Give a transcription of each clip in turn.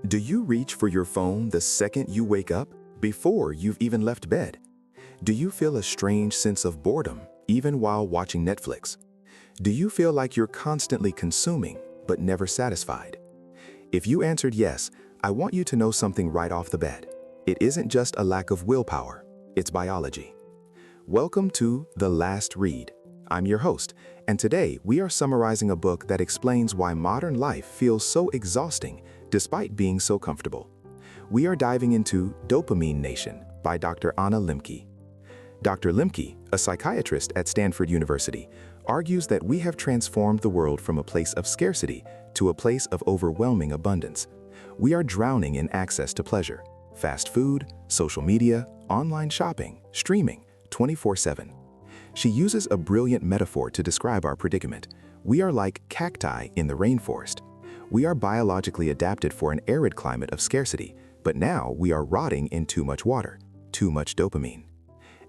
Do you reach for your phone the second you wake up, before you've even left bed? Do you feel a strange sense of boredom, even while watching Netflix? Do you feel like you're constantly consuming, but never satisfied? If you answered yes, I want you to know something right off the bat. It isn't just a lack of willpower, it's biology. Welcome to The Last Read. I'm your host, and today we are summarizing a book that explains why modern life feels so exhausting despite being so comfortable. We are diving into Dopamine Nation by Dr. Anna Lembke. Dr. Lembke, a psychiatrist at Stanford University, argues that we have transformed the world from a place of scarcity to a place of overwhelming abundance. We are drowning in access to pleasure, fast food, social media, online shopping, streaming, 24/7. She uses a brilliant metaphor to describe our predicament. We are like cacti in the rainforest. We are biologically adapted for an arid climate of scarcity, but now we are rotting in too much water, too much dopamine.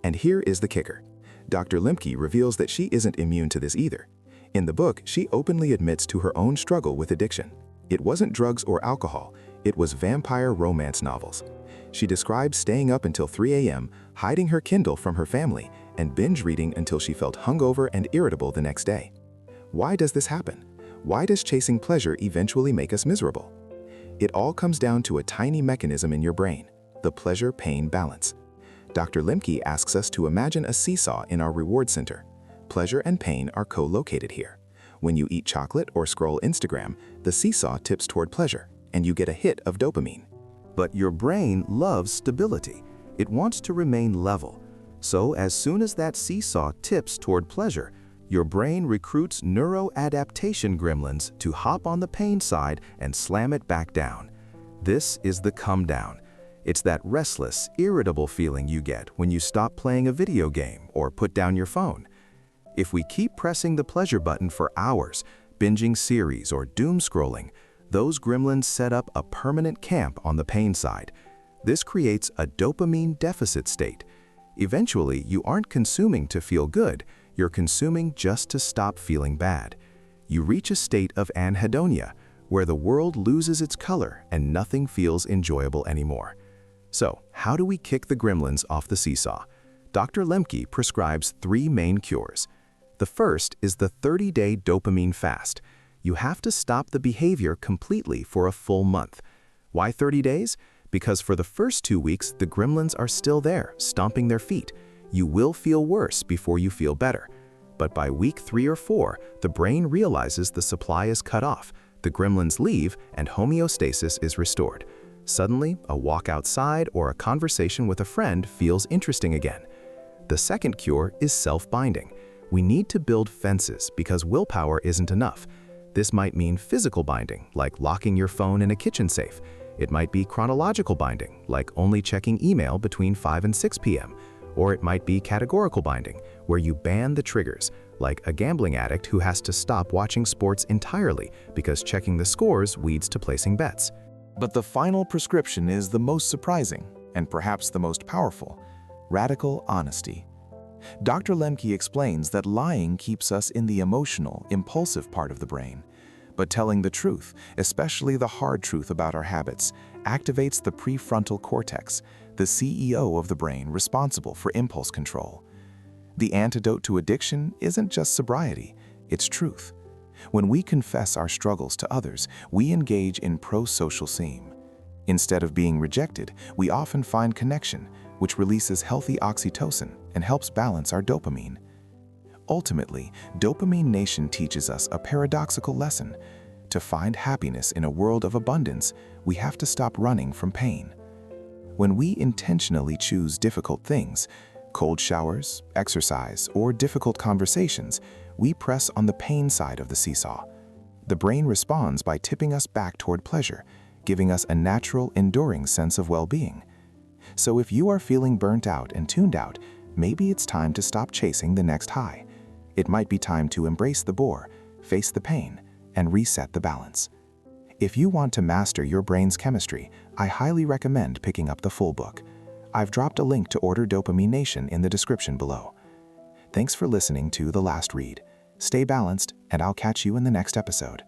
And here is the kicker. Dr. Lembke reveals that she isn't immune to this either. In the book, she openly admits to her own struggle with addiction. It wasn't drugs or alcohol, it was vampire romance novels. She describes staying up until 3 a.m., hiding her Kindle from her family, and binge reading until she felt hungover and irritable the next day. Why does this happen? Why does chasing pleasure eventually make us miserable? It all comes down to a tiny mechanism in your brain, the pleasure-pain balance. Dr. Lembke asks us to imagine a seesaw in our reward center. Pleasure and pain are co-located here. When you eat chocolate or scroll Instagram, the seesaw tips toward pleasure, and you get a hit of dopamine. But your brain loves stability. It wants to remain level. So as soon as that seesaw tips toward pleasure, your brain recruits neuroadaptation gremlins to hop on the pain side and slam it back down. This is the come down. It's that restless, irritable feeling you get when you stop playing a video game or put down your phone. If we keep pressing the pleasure button for hours, binging series or doom scrolling, those gremlins set up a permanent camp on the pain side. This creates a dopamine deficit state. Eventually, you aren't consuming to feel good, you're consuming just to stop feeling bad. You reach a state of anhedonia, where the world loses its color and nothing feels enjoyable anymore. So, how do we kick the gremlins off the seesaw? Dr. Lembke prescribes 3 main cures. The first is the 30-day dopamine fast. You have to stop the behavior completely for a full month. Why 30 days? Because for the first 2 weeks, the gremlins are still there, stomping their feet. You will feel worse before you feel better. But by week 3 or 4, the brain realizes the supply is cut off, the gremlins leave, and homeostasis is restored. Suddenly, a walk outside or a conversation with a friend feels interesting again. The second cure is self-binding. We need to build fences because willpower isn't enough. This might mean physical binding, like locking your phone in a kitchen safe. It might be chronological binding, like only checking email between 5 and 6 p.m. Or it might be categorical binding, where you ban the triggers, like a gambling addict who has to stop watching sports entirely because checking the scores leads to placing bets. But the final prescription is the most surprising, and perhaps the most powerful: radical honesty. Dr. Lembke explains that lying keeps us in the emotional, impulsive part of the brain. But telling the truth, especially the hard truth about our habits, activates the prefrontal cortex, the CEO of the brain responsible for impulse control. The antidote to addiction isn't just sobriety, it's truth. When we confess our struggles to others, we engage in pro-social seam. Instead of being rejected, we often find connection, which releases healthy oxytocin and helps balance our dopamine. Ultimately, Dopamine Nation teaches us a paradoxical lesson. To find happiness in a world of abundance, we have to stop running from pain. When we intentionally choose difficult things, cold showers, exercise, or difficult conversations, we press on the pain side of the seesaw. The brain responds by tipping us back toward pleasure, giving us a natural, enduring sense of well-being. So if you are feeling burnt out and tuned out, maybe it's time to stop chasing the next high. It might be time to embrace the bore, face the pain, and reset the balance. If you want to master your brain's chemistry, I highly recommend picking up the full book. I've dropped a link to order Dopamine Nation in the description below. Thanks for listening to The Last Read. Stay balanced, and I'll catch you in the next episode.